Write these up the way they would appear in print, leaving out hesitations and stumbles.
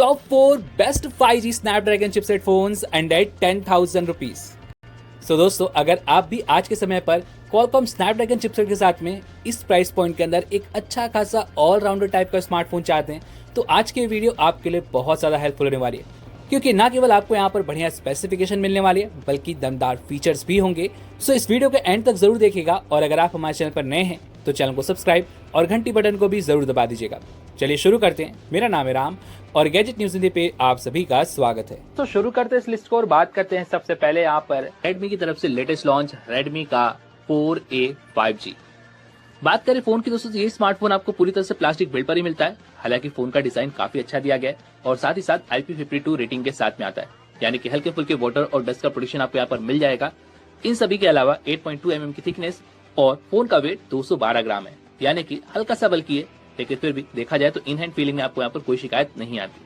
Top 4 best 5G Snapdragon chipset phones and at 10,000 rupees। सो दोस्तों, अगर आप भी आज के समय पर Qualcomm स्नैपड्रैगन चिपसेट के साथ में इस प्राइस पॉइंट के अंदर एक अच्छा खासा ऑलराउंडर टाइप का स्मार्टफोन चाहते हैं तो आज की वीडियो आपके लिए बहुत ज़्यादा हेल्पफुल होने वाली है, क्योंकि ना केवल आपको यहाँ पर बढ़िया स्पेसिफिकेशन मिलने वाली है बल्कि दमदार फीचर्स भी होंगे। सो इस वीडियो के एंड तक जरूर देखिएगा और अगर आप हमारे चैनल पर नए हैं तो चैनल को सब्सक्राइब और घंटी बटन को भी जरूर दबा दीजिएगा। चलिए शुरू करते हैं। मेरा नाम है राम और गैजेट न्यूज हिंदी पे आप सभी का स्वागत है। तो शुरू करते हैं इस लिस्ट को और बात करते हैं सबसे पहले यहाँ पर Redmi की तरफ से लेटेस्ट लॉन्च Redmi का 4A 5G। बात करें फोन की दोस्तों, ये स्मार्टफोन आपको पूरी तरह से प्लास्टिक बिल्ड पर ही मिलता है। हालांकि फोन का डिजाइन काफी अच्छा दिया गया है और साथ ही साथ IP52 रेटिंग के साथ में आता है, यानी कि हल्के फुल्के वाटर और डस्ट का प्रोटेक्शन आपको यहाँ पर मिल जाएगा। इन सभी के अलावा 8.2 mm की थिकनेस और फोन का वेट 212 ग्राम है, यानी कि हल्का सा बल्कि है, लेकिन फिर भी देखा जाए तो इन हैंड फीलिंग में आपको यहाँ पर कोई शिकायत नहीं आती।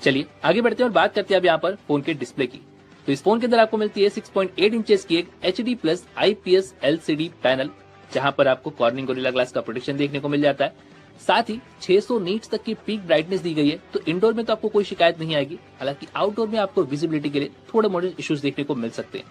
चलिए आगे बढ़ते हैं और बात करते हैं अब यहाँ पर फोन के डिस्प्ले की। तो इस फोन के अंदर आपको मिलती है 6.8 इंचेस की एक HD+ IPS LCD पैनल, जहां पर आपको कॉर्निंग गोरिल्ला ग्लास का प्रोटेक्शन देखने को मिल जाता है। साथ ही 600 नीट्स तक की पीक ब्राइटनेस दी गई है, तो इंडोर में तो आपको कोई शिकायत नहीं आएगी। हालांकि आउटडोर में आपको विजिबिलिटी के लिए थोड़े मोड़े इश्यूज देखने को मिल सकते हैं।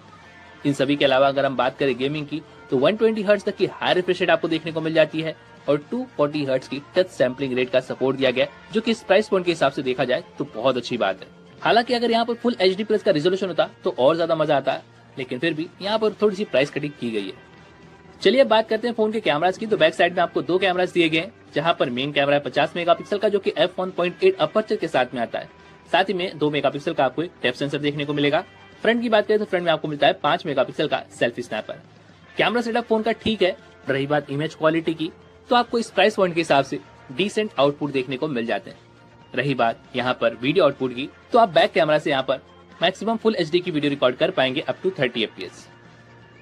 इन सभी के अलावा अगर हम बात करें गेमिंग की तो 120 हर्ट्ज तक की हाई रिफ्रेश रेट आपको देखने को मिल जाती है और 240 हर्ट्ज की टच सैम्पलिंग रेट का सपोर्ट दिया गया है, जो कि इस प्राइस पॉइंट के हिसाब से देखा जाए तो बहुत अच्छी बात है। हालांकि अगर यहाँ पर फुल HD+ का रिजोल्यूशन होता तो और ज्यादा मजा आता है, लेकिन फिर भी यहाँ पर थोड़ी सी प्राइस कटिंग की गई है। चलिए अब बात करते हैं फोन के कैमरास की। तो बैक साइड में आपको दो कैमरास दिए गए हैं, जहां पर मेन कैमरा है 50 मेगापिक्सल का, जो कि f1.8 अपर्चर के साथ में आता है। साथ ही में 2 मेगापिक्सल का आपको एक डेप्थ सेंसर देखने को मिलेगा। फ्रंट की बात करें तो फ्रंट में आपको मिलता है 5 मेगापिक्सल का selfie snapper. Camera setup phone का ठीक है। रही बात इमेज क्वालिटी की तो आपको इस प्राइस पॉइंट के हिसाब से डिसेंट आउटपुट देखने को मिल जाते हैं। रही बात यहाँ पर वीडियो आउटपुट की तो आप बैक कैमरा से यहाँ पर मैक्सिमम फुल HD की वीडियो रिकॉर्ड कर पाएंगे अप टू 30 FPS।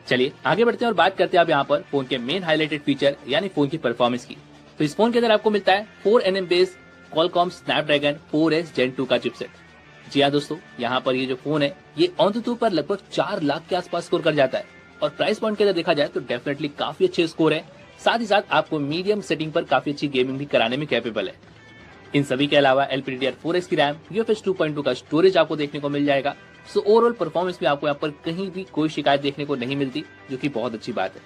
चलिए आगे बढ़ते हैं और बात करते हैं आप यहाँ पर फोन के मेन हाईलाइटेड फीचर यानी फोन की परफॉर्मेंस की। तो इस फोन के अंदर आपको मिलता है 4nm based Qualcomm Snapdragon 4S Gen 2 का चिपसेट। जी हाँ दोस्तों, यहाँ पर ये जो फोन है ये ऑन पर लगभग 4 लाख के आसपास स्कोर कर जाता है और प्राइस पॉइंट के अंदर देखा जाए तो डेफिनेटली काफी अच्छे स्कोर है। साथ ही साथ आपको मीडियम सेटिंग पर काफी अच्छी गेमिंग भी कराने में कैपेबल है। इन सभी के अलावा LPDDR4X की रैम, UFS 2.2 का स्टोरेज आपको देखने को मिल जाएगा। सो ओवरऑल परफॉर्मेंस में आपको यहाँ पर कहीं भी कोई शिकायत देखने को नहीं मिलती, जो कि बहुत अच्छी बात है।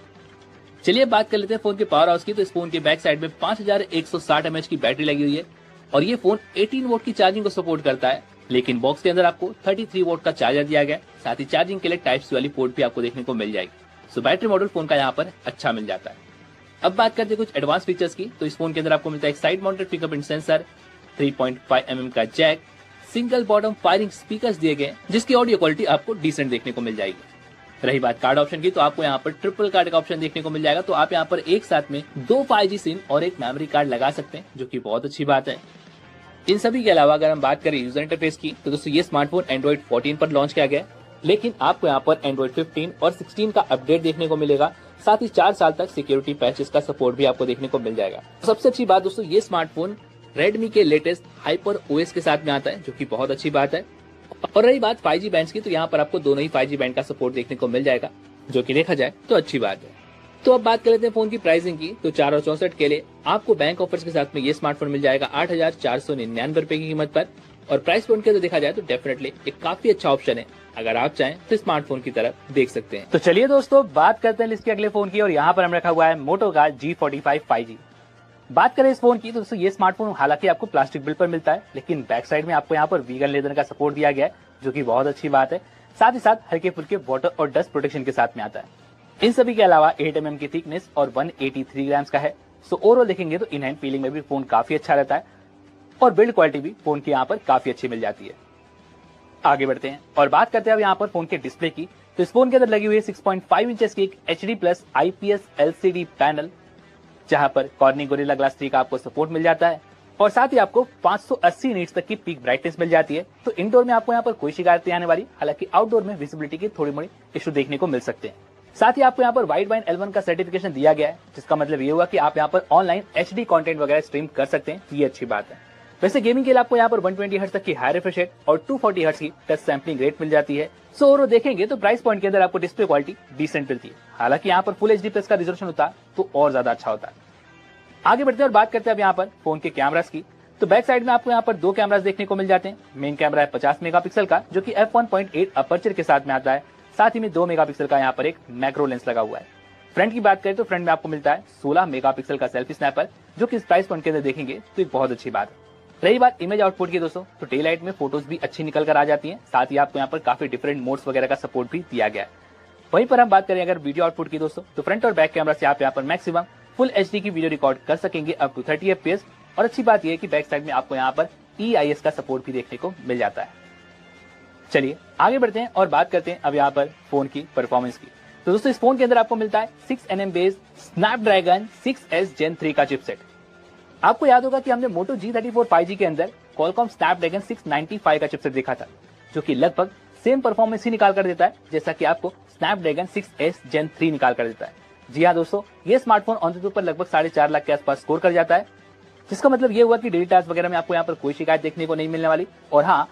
चलिए बात कर लेते हैं फोन के पावर हाउस की। तो इस फोन के बैक साइड में 5160 mAh की बैटरी लगी हुई है और ये फोन 18 वोल्ट की चार्जिंग को सपोर्ट करता है, लेकिन बॉक्स के अंदर आपको 33 वोल्ट का चार्जर दिया गया है। साथ ही चार्जिंग के लिए Type-C वाली पोर्ट भी आपको देखने को मिल जाएगी। सो बैटरी मॉडल फोन का यहाँ पर अच्छा मिल जाता है। अब बात करते हैं कुछ एडवांस फीचर्स की। तो इस फोन के अंदर आपको मिलता है एक side mounted fingerprint sensor, 3.5 mm का jack, single bottom firing speakers दिए गए, जिसकी ऑडियो क्वालिटी आपको डिसेंट देखने को मिल जाएगी। रही बात कार्ड ऑप्शन की तो आपको यहाँ पर ट्रिपल कार्ड का ऑप्शन देखने को मिल जाएगा। तो आप यहाँ पर एक साथ में 2 5G सिम और एक मेमोरी कार्ड लगा सकते हैं, जो कि बहुत अच्छी बात है। इन सभी के अलावा अगर हम बात करें यूजर इंटरफेस की तो दोस्तों ये स्मार्टफोन Android 14 पर लॉन्च किया गया है, लेकिन आपको यहाँ पर Android 15 और 16 का अपडेट देखने को मिलेगा। साथ ही 4 साल तक सिक्योरिटी पैचेस का सपोर्ट भी आपको देखने को मिल जाएगा। सबसे अच्छी बात दोस्तों, ये स्मार्टफोन Redmi के लेटेस्ट HyperOS के साथ में आता है, जो कि बहुत अच्छी बात है। और रही बात 5G बैंड्स की तो यहाँ पर आपको दोनों ही 5G बैंड का सपोर्ट देखने को मिल जाएगा, जो कि देखा जाए तो अच्छी बात है। तो अब बात कर लेते हैं फोन की प्राइसिंग की। तो 464 के लिए आपको बैंक ऑफर्स के साथ में ये स्मार्टफोन मिल जाएगा 8,499 रुपए की कीमत पर और प्राइस पॉइंट के तो देखा जाए तो डेफिनेटली एक काफी अच्छा ऑप्शन है। अगर आप चाहें तो स्मार्टफोन की तरफ देख सकते हैं। तो चलिए दोस्तों बात करते हैं लिस्ट के अगले फोन की और यहाँ पर हम रखा हुआ है मोटो का G45 5G। बात करें इस फोन की तो दोस्तों ये स्मार्टफोन हालांकि आपको प्लास्टिक बिल्ड पर मिलता है, लेकिन बैक साइड में आपको यहाँ पर वीगन लेदर का सपोर्ट दिया गया है, जो कि बहुत अच्छी बात है। साथ ही साथ हल्के फुल्के वाटर और डस्ट प्रोटेक्शन के साथ में आता है। इन सभी के अलावा 8 mm की थिकनेस और 183 ग्राम्स का है। सो ओवरऑल देखेंगे तो इन हैंड फीलिंग में भी फोन काफी अच्छा रहता है और बिल्ड क्वालिटी भी फोन की यहाँ पर काफी अच्छी मिल जाती है। आगे बढ़ते हैं और बात करते हैं अब यहाँ पर फोन के डिस्प्ले की। तो इस फोन के अंदर लगी हुई है 6.5 इंचेस की एक HD+ IPS LCD पैनल, जहां पर कॉर्निंग गोरिल्ला ग्लास 3 का आपको सपोर्ट मिल जाता है और साथ ही आपको 580 नीट्स तक की पीक ब्राइटनेस मिल जाती है। तो इंडोर में आपको यहाँ पर कोई शिकायत नहीं आने वाली। हालांकि आउटडोर में विजिबिलिटी की थोड़ी मोड़ी इशू देखने को मिल सकते हैं। साथ ही आपको यहाँ पर वाइडबाइन L1 का सर्टिफिकेशन दिया गया है, जिसका मतलब ये हुआ कि आप यहाँ पर ऑनलाइन HD कंटेंट वगैरह स्ट्रीम कर सकते हैं। ये अच्छी बात है। वैसे गेमिंग के लिए आपको यहाँ पर 120 हर्ट्ज तक की हाई रिफ्रेश रेट और 240 हर्ट्ज की टच सैम्पलिंग रेट मिल जाती है। सो ओवरऑल देखेंगे तो प्राइस पॉइंट के अंदर आपको डिस्प्ले क्वालिटी डिसेंट मिलती है। हालांकि यहाँ पर फुल HD+ का रिजोल्यूशन होता तो और ज्यादा अच्छा होता है। आगे बढ़ते हैं और बात करते हैं अब यहाँ पर फोन के कैमरास की। तो बैक साइड में आपको यहाँ पर दो कैमरास देखने को मिल जाते हैं। मेन कैमरा है 50 मेगापिक्सल का जो कि f1.8 अपर्चर के साथ में आता है। साथ ही में 2 मेगापिक्सल का यहाँ पर एक मैक्रो लेंस लगा हुआ है। फ्रंट की बात करें तो फ्रंट में आपको मिलता है 16 मेगापिक्सल का सेल्फी स्नैपर, जो कि इस प्राइस पॉइंट के अंदर देखेंगे तो एक बहुत अच्छी बात है। रही बात इमेज आउटपुट की दोस्तों, तो डे लाइट में फोटोज भी अच्छी निकल कर आ जाती हैं। साथ ही आपको यहाँ पर काफी डिफरेंट मोड्स वगैरह का सपोर्ट भी दिया गया है। वहीं पर हम बात करें अगर वीडियो आउटपुट की दोस्तों, तो फ्रंट और बैक कैमरा से आप यहाँ पर मैक्सिमम फुल एचडी की वीडियो रिकॉर्ड कर सकेंगे अप टू 30 FPS। और अच्छी बात यह है कि बैक साइड में आपको यहाँ पर EIS का सपोर्ट भी देखने को मिल जाता है। चलिए आगे बढ़ते हैं और बात करते हैं अब यहाँ पर फोन की परफॉर्मेंस की। तो दोस्तों इस फोन के अंदर आपको मिलता है 6nm based Snapdragon 6S Gen 3 का चिपसेट। आपको याद होगा कि हमने मोटो G34 5G के अंदर Qualcomm स्नैपड्रैगन 695 का चिपसेट देखा था, जो कि लगभग सेम परफॉर्मेंस ही निकाल कर देता है जैसा कि आपको स्नैपड्रैगन 6S Gen 3 निकाल कर देता है। जी हाँ दोस्तों, ये स्मार्टफोन ऑन पर लगभग 4.5 लाख के आसपास स्कोर कर जाता है, जिसका मतलब ये हुआ कि डेली टास्क वगैरह में आपको यहाँ पर कोई शिकायत देखने को नहीं मिलने वाली। और हाँ,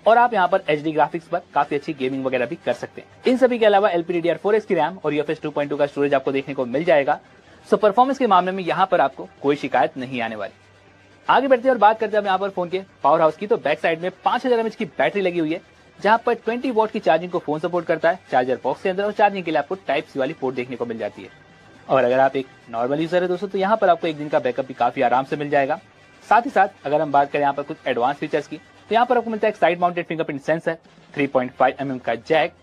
और आप यहाँ पर HD ग्राफिक्स पर काफी अच्छी गेमिंग वगैरह भी कर सकते हैं। इन सभी के अलावा LPDDR4X की रैम और UFS 2.2 का स्टोरेज आपको देखने को मिल जाएगा। सो परफॉर्मेंस के मामले में यहाँ पर आपको कोई शिकायत नहीं आने वाली। आगे बढ़ते हैं और बात करते हैं यहाँ पर फोन के पावर हाउस की। तो बैक साइड में 5000 mAh की बैटरी लगी हुई है, जहाँ पर 20 वॉट की चार्जिंग को फोन सपोर्ट करता है चार्जर बॉक्स के अंदर, और चार्जिंग के लिए आपको Type-C वाली पोर्ट देखने को मिल जाती है। और अगर आप एक नॉर्मल यूजर है दोस्तों, तो यहाँ पर आपको एक दिन का बैकअप भी काफी आराम से मिल जाएगा। साथ ही साथ अगर हम बात करें यहाँ पर कुछ एडवांस फीचर्स की, तो यहाँ पर आपको मिलता है एक side mounted fingerprint sensor, 3.5 mm का जैक,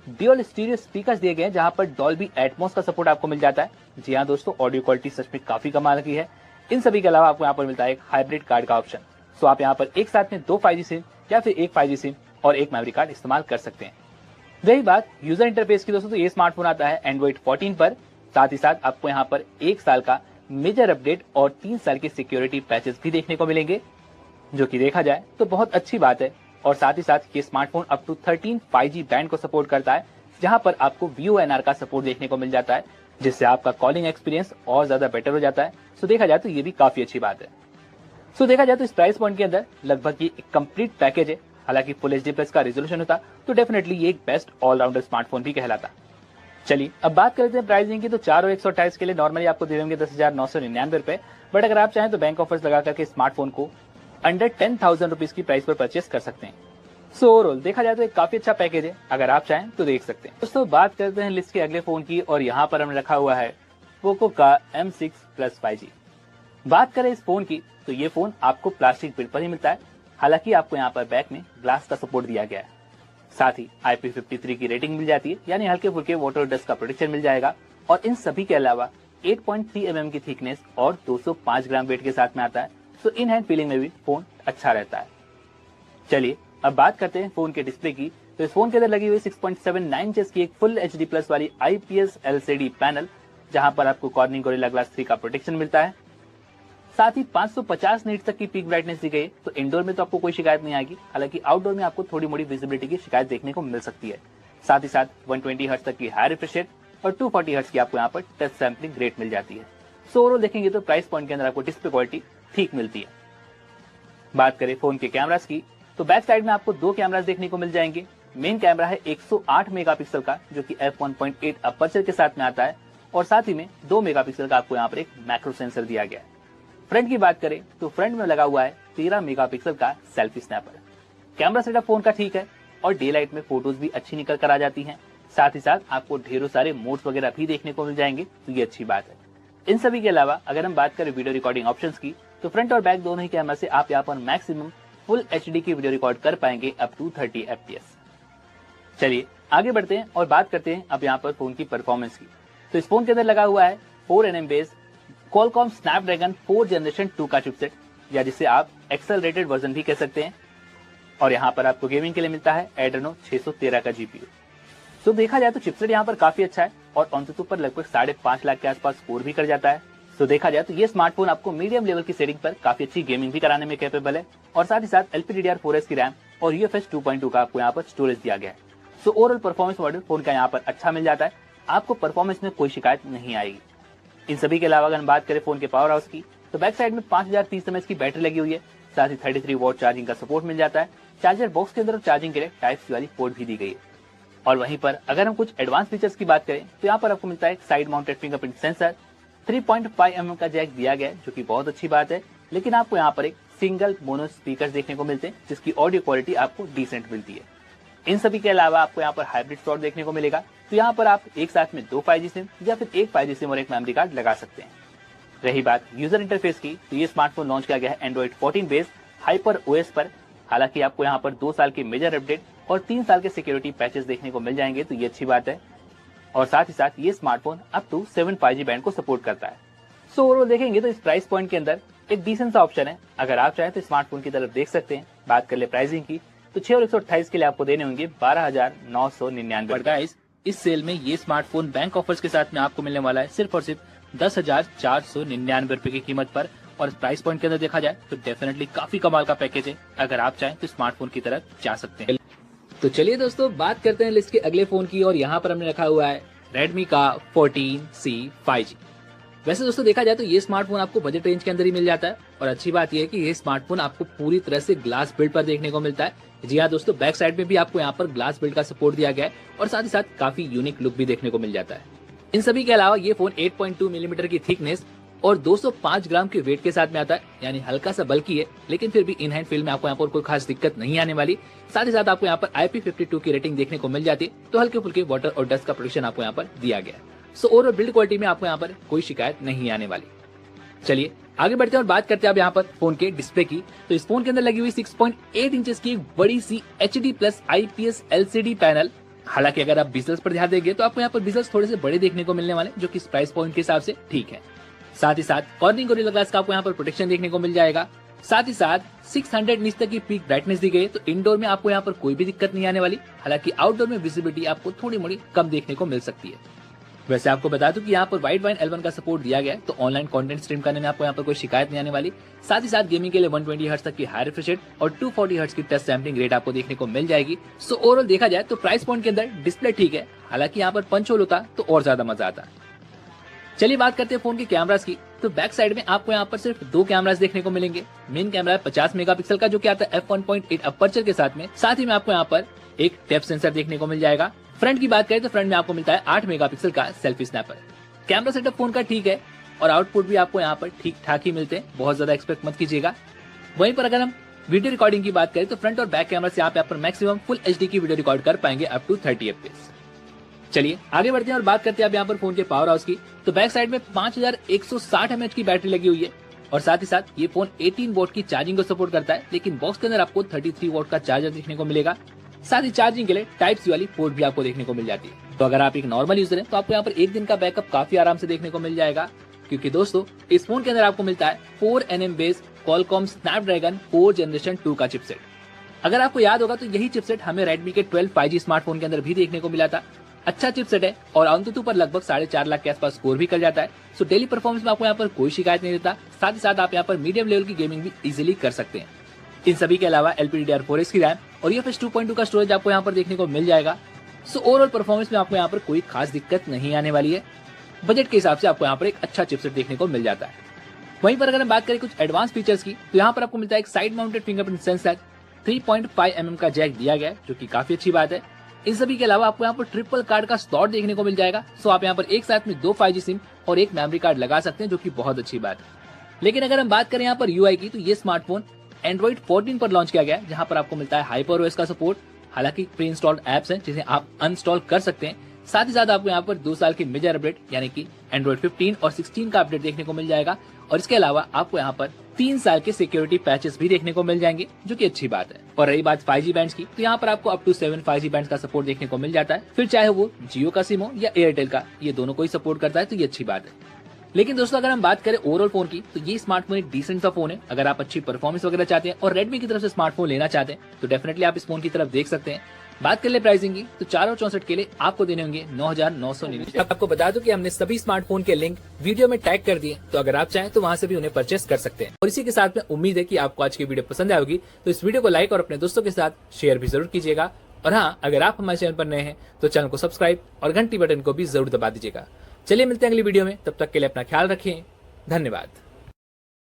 ड्यूअल स्टीरियो स्पीकर्स दिए गए हैं जहाँ पर डॉल्बी एटमॉस का सपोर्ट आपको मिल जाता है। जी हाँ दोस्तों, ऑडियो क्वालिटी सच में काफी कमाल की है। इन सभी के अलावा आपको यहाँ पर मिलता है एक हाइब्रिड कार्ड का ऑप्शन। सो आप यहाँ पर एक साथ में 2 5G सिम या फिर एक 5G सिम और एक मेमोरी कार्ड इस्तेमाल कर सकते हैं। रही बात यूजर इंटरफेस की दोस्तों, तो ये स्मार्टफोन आता है Android 14 पर। साथ ही साथ आपको यहाँ पर 1 साल का मेजर अपडेट और 3 साल के सिक्योरिटी पैचेस भी देखने को मिलेंगे, जो कि देखा जाए तो बहुत अच्छी बात है। और साथ ही साथ ये smartphone up to 13 5G band को सपोर्ट करता है, जहां पर आपको VoNR का सपोर्ट देखने को मिल जाता है, जिससे आपका कॉलिंग एक्सपीरियंस और ज्यादा बेटर हो जाता है। सो देखा जाए तो ये भी काफी अच्छी बात है। सो देखा जाए तो इस प्राइस पॉइंट के अंदर लगभग ये एक कंप्लीट पैकेज है। हालांकि फुल HD+ का रेजोल्यूशन होता तो डेफिनेटली ये एक बेस्ट ऑलराउंडर स्मार्टफोन भी कहलाता। चलिए अब बात करते हैं प्राइसिंग की। तो 4 और 128 के लिए नॉर्मली आपको दे देंगे 10,999 रुपए, बट अगर आप चाहें तो बैंक ऑफर्स लगा करके स्मार्टफोन को अंडर 10,000 रुपीज की प्राइस पर परचेस कर सकते हैं। सो ओवरऑल देखा जाए तो एक काफी अच्छा पैकेज है, अगर आप चाहें तो देख सकते हैं। दोस्तों बात करते हैं लिस्ट के अगले फोन की, और यहाँ पर हमने रखा हुआ है पोको का M6 Plus 5G। बात करें इस फोन की, तो ये फोन आपको प्लास्टिक बिल्ड पर ही मिलता है। हालांकि आपको यहाँ पर बैक में ग्लास का सपोर्ट दिया गया है। साथ ही IP53 की रेटिंग मिल जाती है, यानी हल्के फुल्के वाटर डस्ट का प्रोटेक्शन मिल जाएगा। और इन सभी के अलावा 8.3 mm की थिकनेस और 205 ग्राम वेट के साथ में आता है। तो इन हैंड फीलिंग में भी फोन अच्छा रहता है। चलिए अब बात करते हैं फोन के डिस्प्ले की। तो इस फोन के अंदर लगी हुई 6.79 इंचेस की एक फुल HD+ वाली IPS LCD पैनल, जहां पर आपको कॉर्निंग गोरिल्ला ग्लास 3 का प्रोटेक्शन मिलता है। साथ ही 550 नीट तक की पीक ब्राइटनेस दी गई है। तो इंडोर में तो आपको कोई शिकायत नहीं आएगी, हालांकि आउटडोर में आपको थोड़ी मोड़ी विजिबिलिटी की शिकायत देखने को मिल सकती है। साथ ही साथ 120 हर्ट्ज तक की हाई रिफ्रेश रेट और 240 हर्ट्ज की आपको यहाँ पर टच सैंपलिंग रेट मिल जाती है। सो ओवरऑल देखेंगे तो प्राइस पॉइंट के अंदर आपको डिस्प्ले क्वालिटी ठीक मिलती है। बात करें फोन के कैमरास की, तो बैक साइड में आपको 2 कैमरास देखने को मिल जाएंगे। मेन कैमरा है 108 मेगापिक्सल का, जो कि f1.8 अपर्चर के साथ में आता है, और साथ ही में 2 मेगापिक्सल का आपको यहाँ पर एक मैक्रो सेंसर दिया गया है। फ्रंट की बात करें तो फ्रंट में लगा हुआ है 13 मेगापिक्सल का selfie snapper. Camera setup phone का ठीक है, और डे लाइट में फोटोज भी अच्छी निकल कर आ जाती हैं। साथ ही साथ आपको ढेरों सारे मोड्स वगैरह भी देखने को मिल जाएंगे, तो ये अच्छी बात है। इन सभी के अलावा अगर हम बात करें वीडियो रिकॉर्डिंग ऑप्शंस की, तो फ्रंट और बैक दोनों ही कैमरा से आप यहाँ पर मैक्सिमम फुल HD की वीडियो रिकॉर्ड कर पाएंगे अप टू 30 FPS। चलिए आगे बढ़ते हैं और बात करते हैं अब यहाँ पर फोन की परफॉर्मेंस की। तो इस फोन के अंदर लगा हुआ है 4nm based Qualcomm Snapdragon 4 Generation 2 का चिपसेट, या जिसे आप एक्सेलरेटेड वर्जन भी कह सकते हैं। और यहाँ पर आपको गेमिंग के लिए मिलता है Adreno 613 का GPU। तो देखा जाए तो चिपसेट यहाँ पर काफी अच्छा है, और ऑनटू पर लगभग 5.5 लाख के आसपास स्कोर भी कर जाता है। तो देखा जाए तो ये स्मार्टफोन आपको मीडियम लेवल की सेटिंग पर काफी अच्छी गेमिंग भी कराने में कैपेबल है। और साथ ही साथ LPDDR4X की रैम और UFS 2.2 का आपको यहाँ पर स्टोरेज दिया गया है। So overall performance model phone का यहाँ पर अच्छा मिल जाता है, आपको परफॉर्मेंस में कोई शिकायत नहीं आएगी। इन सभी के अलावा अगर हम बात करें फोन के पावर हाउस की, तो बैक साइड में 5030 mAh की बैटरी लगी हुई है। साथ ही 33 वॉट चार्जिंग का सपोर्ट मिल जाता है। चार्जर बॉक्स के अंदर चार्जिंग के लिए Type-C वाली पोर्ट भी दी गई है। और वहीं पर अगर हम कुछ एडवांस फीचर्स की बात करें, तो यहाँ पर आपको मिलता है side mounted fingerprint sensor, 3.5 mm का जैक दिया गया है, जो कि बहुत अच्छी बात है। लेकिन आपको यहाँ पर एक सिंगल मोनो स्पीकर देखने को मिलते हैं, जिसकी ऑडियो क्वालिटी आपको डिसेंट मिलती है। इन सभी के अलावा आपको यहाँ पर हाइब्रिड स्लॉट देखने को मिलेगा, तो यहाँ पर आप एक साथ में 2 5G सिम या फिर एक 5G सिम और एक मेमोरी कार्ड लगा सकते हैं। रही बात यूजर इंटरफेस की, तो ये स्मार्टफोन लॉन्च किया गया है एंड्रॉइड 14 बेस्ड हाइपर OS पर। हालांकि आपको यहाँ पर 2 साल के मेजर अपडेट और 3 साल के सिक्योरिटी पैचेस देखने को मिल जाएंगे, तो ये अच्छी बात है। और साथ ही साथ ये smartphone up to 7 5G band को सपोर्ट करता है। सो ओवरऑल देखेंगे तो इस प्राइस पॉइंट के अंदर एक डिसेंट सा ऑप्शन है। अगर आप चाहें तो स्मार्टफोन की तरफ देख सकते हैं। बात कर ले प्राइसिंग की, तो 6 और 128 के लिए आपको देने होंगे 12,999। गाइस, इस सेल में ये स्मार्टफोन बैंक ऑफर्स के साथ में आपको मिलने वाला है सिर्फ और सिर्फ 10,499 रुपए की कीमत पर। और प्राइस पॉइंट के अंदर देखा जाए तो डेफिनेटली काफी कमाल का पैकेज है। अगर आप चाहें तो स्मार्टफोन की तरफ जा सकते हैं। तो चलिए दोस्तों, बात करते हैं लिस्ट के अगले फोन की, और यहाँ पर हमने रखा हुआ है Redmi का 14C 5G। वैसे दोस्तों देखा जाए तो ये स्मार्टफोन आपको बजट रेंज के अंदर ही मिल जाता है, और अच्छी बात यह है कि ये स्मार्टफोन आपको पूरी तरह से ग्लास बिल्ड पर देखने को मिलता है। जी हाँ दोस्तों, बैक साइड में भी आपको यहाँ पर ग्लास बिल्ड का सपोर्ट दिया गया है, और साथ ही साथ काफी यूनिक लुक भी देखने को मिल जाता है। इन सभी के अलावा ये फोन 8.2 मिलीमीटर की थिकनेस और 205 ग्राम के वेट के साथ में आता है, यानी हल्का सा बल्कि है, लेकिन फिर भी इन हैंड फील में आपको यहाँ पर कोई खास दिक्कत नहीं आने वाली। साथ ही साथ आपको यहाँ पर IP52 की रेटिंग देखने को मिल जाती है, तो हल्के फुल्के वाटर और डस्ट का प्रोटेक्शन आपको यहाँ पर दिया गया है। सो ओवरऑल बिल्ड क्वालिटी में आपको यहाँ पर कोई शिकायत नहीं आने वाली। चलिए आगे बढ़ते हैं और बात करते हैं अब यहाँ पर फोन के डिस्प्ले की। तो इस फोन के अंदर लगी हुई 6.8 इंचेस की एक बड़ी सी HD+ IPS LCD पैनल। हालांकि अगर आप बिजल्स पर ध्यान देंगे तो आपको यहाँ पर बिजल्स थोड़े से बड़े देखने को मिलने वाले, जो कि प्राइस पॉइंट के हिसाब से ठीक है। साथ ही साथ कॉर्निंग गोरिल्ला ग्लास का आपको यहाँ पर प्रोटेक्शन देखने को मिल जाएगा। साथ ही साथ 600 निट्स तक की पीक ब्राइटनेस दी गई है, तो इंडोर में आपको यहाँ पर कोई भी दिक्कत नहीं आने वाली। हालांकि आउटडोर में विजिबिलिटी आपको थोड़ी मोड़ी कम देखने को मिल सकती है। वैसे आपको बता दूं कि यहाँ पर वाइड वाइन L1 का सपोर्ट दिया गया है, तो ऑनलाइन कंटेंट स्ट्रीम करने में आपको यहाँ पर कोई शिकायत नहीं आने वाली। साथ ही साथ गेमिंग के लिए 120 हर्ट्ज तक की हाई रिफ्रेश रेट और 240 हर्ट्ज की टच सैंपलिंग रेट आपको देखने को मिल जाएगी। सो ओवरऑल देखा जाए तो प्राइस पॉइंट के अंदर डिस्प्ले ठीक है। हालांकि यहाँ पर पंच होल होता तो और ज्यादा मजा आता। चलिए बात करते हैं फोन के कैमरास की। तो बैक साइड में आपको यहाँ पर सिर्फ 2 कैमरास देखने को मिलेंगे। मेन कैमरा है 50 मेगापिक्सल का, जो कि आता है f1.8 अपर्चर के साथ में। साथ ही में आपको यहाँ पर एक डेप्थ सेंसर देखने को मिल जाएगा। फ्रंट की बात करें तो फ्रंट में आपको मिलता है 8 मेगापिक्सल का selfie snapper. Camera setup phone का ठीक है, और आउटपुट भी आपको यहाँ पर ठीक ठाक ही मिलते हैं, बहुत ज्यादा एक्सपेक्ट मत कीजिएगा। वहीं पर अगर हम वीडियो रिकॉर्डिंग की बात करें तो फ्रंट और बैक कैमरा से आप यहाँ पर मैक्सिमम फुल HD की वीडियो रिकॉर्ड कर पाएंगे अप टू 30 FPS। चलिए आगे बढ़ते हैं और बात करते हैं अब यहाँ पर फोन के पावर हाउस की। तो बैक साइड में 5160 mAh की बैटरी लगी हुई है, और साथ ही साथ ये फोन 18 वोट की चार्जिंग को सपोर्ट करता है। लेकिन बॉक्स के अंदर आपको 33 वोट का चार्जर देखने को मिलेगा। साथ ही चार्जिंग के लिए Type-C वाली पोर्ट भी आपको देखने को मिल जाती है। तो अगर आप एक नॉर्मल यूजर हैं तो आपको यहाँ पर एक दिन का बैकअप काफी आराम से देखने को मिल जाएगा, क्योंकि दोस्तों इस फोन के अंदर आपको मिलता है 4nm base Qualcomm Snapdragon 4 Generation 2 का चिपसेट। अगर आपको याद होगा तो यही चिपसेट हमें Redmi के 12 5G स्मार्टफोन के अंदर भी देखने को मिला था। अच्छा चिपसेट है, और AnTuTu पर लगभग 4.5 लाख के आसपास स्कोर भी कर जाता है। सो डेली परफॉर्मेंस में आपको यहाँ पर कोई शिकायत नहीं देता। साथ ही साथ आप यहाँ पर मीडियम लेवल की गेमिंग भी इजीली कर सकते हैं। इन सभी के अलावा LPDDR4X की रैम और UFS 2.2 का स्टोरेज आपको यहाँ पर देखने को मिल जाएगा। सो ओवरऑल परफॉर्मेंस में आपको यहाँ पर कोई खास दिक्कत नहीं आने वाली है। बजट के हिसाब से आपको यहाँ पर एक अच्छा चिपसेट देखने को मिल जाता है। वहीं पर अगर हम बात करें कुछ एडवांस फीचर्स की, तो यहाँ पर आपको मिलता है एक side mounted fingerprint sensor, 3.5 mm का जैक दिया गया है, जो कि काफी अच्छी बात है। इन सभी के अलावा आपको यहाँ पर ट्रिपल कार्ड का स्लॉट देखने को मिल जाएगा। सो आप यहाँ पर एक साथ में 2 5G सिम और एक मेमोरी कार्ड लगा सकते हैं, जो कि बहुत अच्छी बात है। लेकिन अगर हम बात करें यहाँ पर UI की, तो ये स्मार्टफोन एंड्रॉइड 14 पर लॉन्च किया गया है, जहां पर आपको मिलता है हाइपर OS का सपोर्ट। हालांकि प्री इंस्टॉल्ड एप्स हैं जिन्हें आप अनइंस्टॉल कर सकते हैं। साथ ही साथ आपको यहाँ पर 2 साल की मेजर अपडेट यानी कि एंड्रॉइड 15 और 16 का अपडेट देखने को मिल जाएगा, और इसके अलावा आपको यहाँ पर 3 साल के सिक्योरिटी पैचेस भी देखने को मिल जाएंगे, जो कि अच्छी बात है। और रही बात 5G बैंड्स की, तो यहाँ पर आपको अप टू 7 5G बैंड्स का सपोर्ट देखने को मिल जाता है। फिर चाहे वो जियो का सिम हो या एयरटेल का, ये दोनों को ही सपोर्ट करता है, तो ये अच्छी बात है। लेकिन दोस्तों अगर हम बात करें ओवरऑल फोन की, तो ये स्मार्टफोन एक डिसेंट सा फोन है। अगर आप अच्छी परफॉर्मेंस वगैरह चाहते हैं और Redmi की तरफ से स्मार्टफोन लेना चाहते हैं, तो डेफिनेटली आप इस फोन की तरफ देख सकते हैं। बात कर ले प्राइसिंग की, तो 4 और 64 के लिए आपको देने होंगे 9,999। अब आपको बता दूं कि हमने सभी स्मार्टफोन के लिंक वीडियो में टैग कर दिए, तो अगर आप चाहें तो वहां से भी उन्हें परचेस कर सकते हैं। और इसी के साथ में उम्मीद है कि आपको आज की वीडियो पसंद आएगी, तो इस वीडियो को लाइक और अपने दोस्तों के साथ शेयर भी जरूर कीजिएगा। और हाँ, अगर आप हमारे चैनल पर नए हैं तो चैनल को सब्सक्राइब और घंटी बटन को भी जरूर दबा दीजिएगा। चलिए मिलते हैं अगली वीडियो में, तब तक के लिए अपना ख्याल रखें। धन्यवाद।